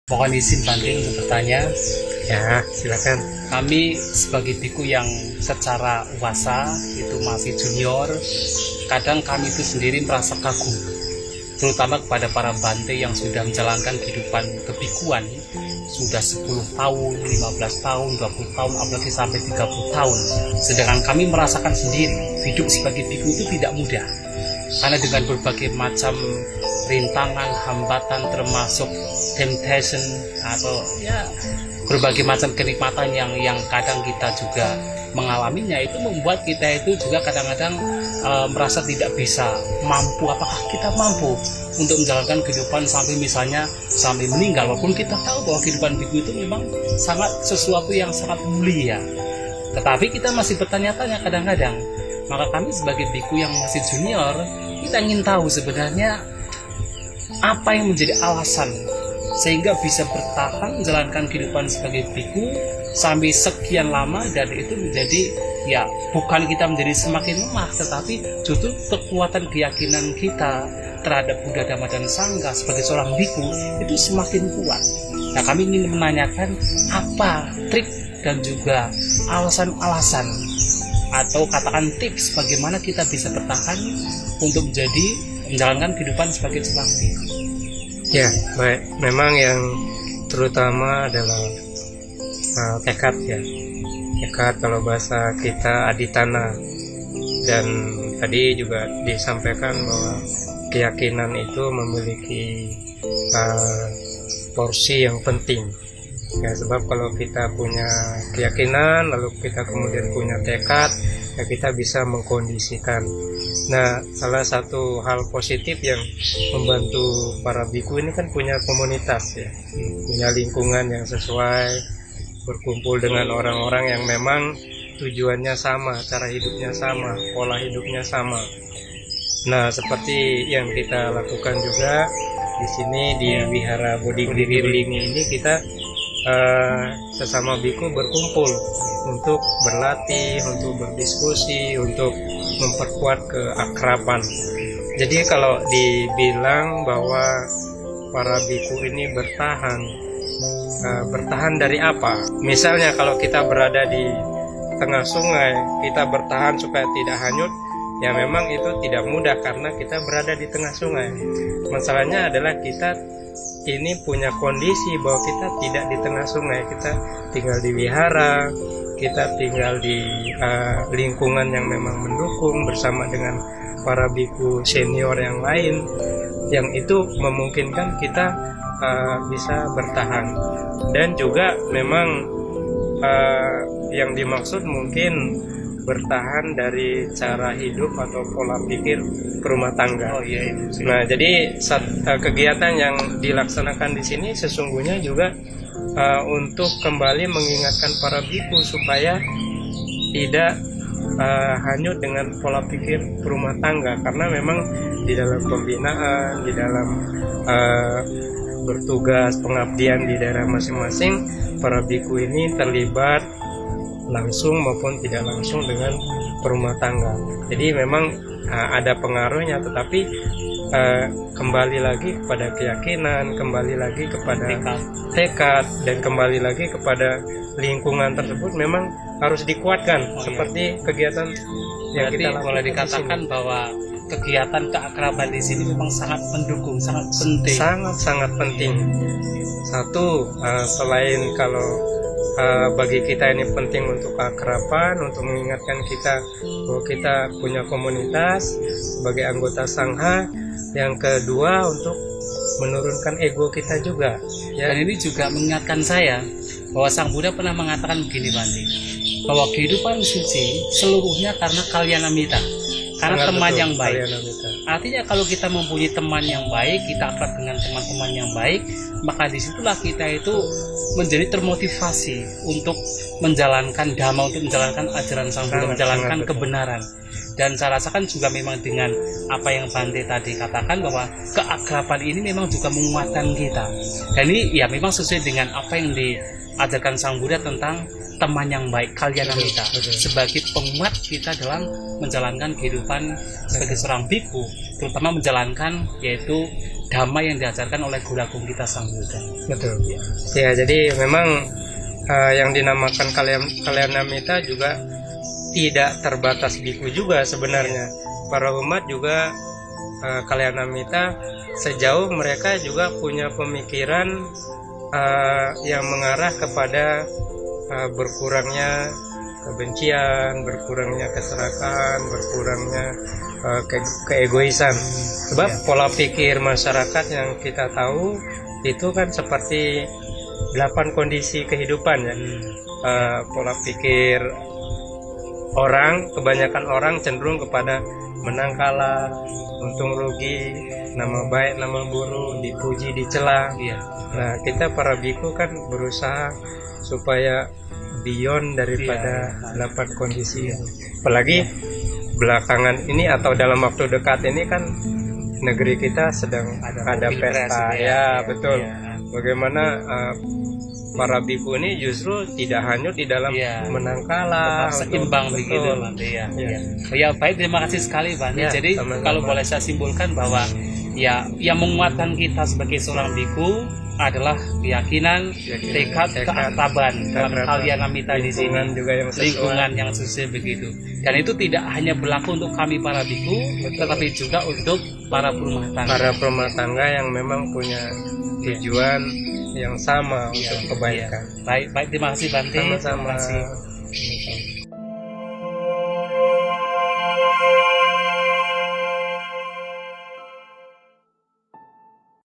Mohon izin Bante untuk bertanya. Ya, silakan. Kami sebagai biku yang secara uasa itu masih junior, kadang kami itu sendiri merasa kagum, terutama kepada para Bante yang sudah menjalankan kehidupan kebikuan sudah 10 tahun, 15 tahun, 20 tahun, apalagi sampai 30 tahun. Sedangkan kami merasakan sendiri hidup sebagai biku itu tidak mudah, karena dengan berbagai macam rintangan, hambatan, termasuk temptation atau ya berbagai macam kenikmatan yang kadang kita juga mengalaminya, itu membuat kita itu juga kadang-kadang merasa tidak bisa mampu. Apakah kita mampu untuk menjalankan kehidupan sampai misalnya sampai meninggal, walaupun kita tahu bahwa kehidupan biku itu memang sangat sesuatu yang sangat mulia, tetapi kita masih bertanya-tanya kadang-kadang. Maka kami sebagai biku yang masih junior, kita ingin tahu sebenarnya apa yang menjadi alasan sehingga bisa bertahan menjalankan kehidupan sebagai biku sampai sekian lama, dan itu menjadi ya bukan kita menjadi semakin lemah, tetapi justru kekuatan keyakinan kita terhadap Buddha, Dhamma, dan Sangha sebagai seorang biku itu semakin kuat. Nah, kami ingin menanyakan apa trik dan juga alasan-alasan atau katakan tips bagaimana kita bisa bertahan untuk menjalankan kehidupan sebagai seorang biku. Ya, baik. Memang yang terutama adalah tekad ya. Tekad kalau bahasa kita aditana. Dan tadi juga disampaikan bahwa keyakinan itu memiliki porsi yang penting. Ya, sebab kalau kita punya keyakinan, lalu kita kemudian punya tekad, ya kita bisa mengkondisikan. Nah, salah satu hal positif yang membantu para biku ini kan punya komunitas ya, punya lingkungan yang sesuai, berkumpul dengan orang-orang yang memang tujuannya sama, cara hidupnya sama, pola hidupnya sama. Nah, seperti yang kita lakukan juga di sini di Wihara Bodhidharma ini, kita sesama biku berkumpul untuk berlatih, untuk berdiskusi, untuk memperkuat keakraban. Jadi kalau dibilang bahwa para biku ini bertahan dari apa? Misalnya kalau kita berada di tengah sungai, kita bertahan supaya tidak hanyut, ya memang itu tidak mudah karena kita berada di tengah sungai. Masalahnya adalah kita ini punya kondisi bahwa kita tidak di tengah sungai, kita tinggal di wihara, kita tinggal di lingkungan yang memang mendukung bersama dengan para biku senior yang lain, yang itu memungkinkan kita bisa bertahan. Dan juga memang yang dimaksud mungkin bertahan dari cara hidup atau pola pikir rumah tangga. Oh iya, itu. Nah, jadi kegiatan yang dilaksanakan di sini sesungguhnya juga untuk kembali mengingatkan para biku supaya tidak hanyut dengan pola pikir rumah tangga, karena memang di dalam pembinaan, di dalam bertugas pengabdian di daerah masing-masing, para biku ini terlibat langsung maupun tidak langsung dengan rumah tangga. Jadi memang ada pengaruhnya, tetapi kembali lagi kepada keyakinan, kembali lagi kepada tekad, dan kembali lagi kepada lingkungan tersebut memang harus dikuatkan. Seperti kegiatan yang kita lakukan. Boleh dikatakan bahwa kegiatan keakraban di sini memang sangat mendukung, sangat penting. Sangat penting. Satu, selain kalau bagi kita ini penting untuk keakraban, untuk mengingatkan kita bahwa kita punya komunitas sebagai anggota sangha. Yang kedua, untuk menurunkan ego kita juga ya. Dan ini juga mengingatkan saya bahwa Sang Buddha pernah mengatakan begini, Bante, bahwa kehidupan suci seluruhnya karena kalyanamita, karena Sangat teman betul, yang baik. kalyanamita. Artinya kalau kita mempunyai teman yang baik, kita akrab dengan teman-teman yang baik, maka disitulah kita itu menjadi termotivasi untuk menjalankan dhamma, untuk menjalankan ajaran Sang Buddha, menjalankan kebenaran. Dan saya rasakan juga memang dengan apa yang Bante tadi katakan, bahwa keakraban ini memang juga menguatkan kita. Dan ini ya memang sesuai dengan apa yang diajarkan Sang Buddha tentang teman yang baik, kalyanamita, sebagai penguat kita dalam menjalankan kehidupan sebagai seorang biku, terutama menjalankan yaitu damai yang diajarkan oleh guru agung kita Sang Buddha. Betul. Ya, jadi memang yang dinamakan Kalyanamitta juga tidak terbatas biku juga sebenarnya. Para umat juga Kalyanamitta sejauh mereka juga punya pemikiran yang mengarah kepada berkurangnya kebencian, berkurangnya keserakahan, berkurangnya keegoisan. Sebab pola pikir masyarakat yang kita tahu itu kan seperti 8 kondisi kehidupan ya. Pola pikir orang, kebanyakan orang cenderung kepada menang kalah, untung rugi, nama baik nama buruk, dipuji dicela. Iya. Nah, kita para biku kan berusaha supaya beyond daripada 8 kondisi ini. Apalagi belakangan ini atau dalam waktu dekat ini kan negeri kita sedang ada pesta ya, betul. Bagaimana para biku ini justru tidak hanyut di dalam menang kalah, seimbang begitu, Bante ya. Ya baik, terima kasih sekali Bante. Jadi kalau boleh saya simpulkan bahwa ya yang menguatkan kita sebagai seorang biku adalah keyakinan, tekad, keakraban dalam Kalyanamitta di sini, juga yang lingkungan yang sesuai begitu. Dan itu tidak hanya berlaku untuk kami para biku, tetapi juga untuk para perumah tangga. Para perumah tangga yang memang punya tujuan yang sama untuk kebaikan. Baik, terima kasih Bante. Sama-sama. Terima kasih.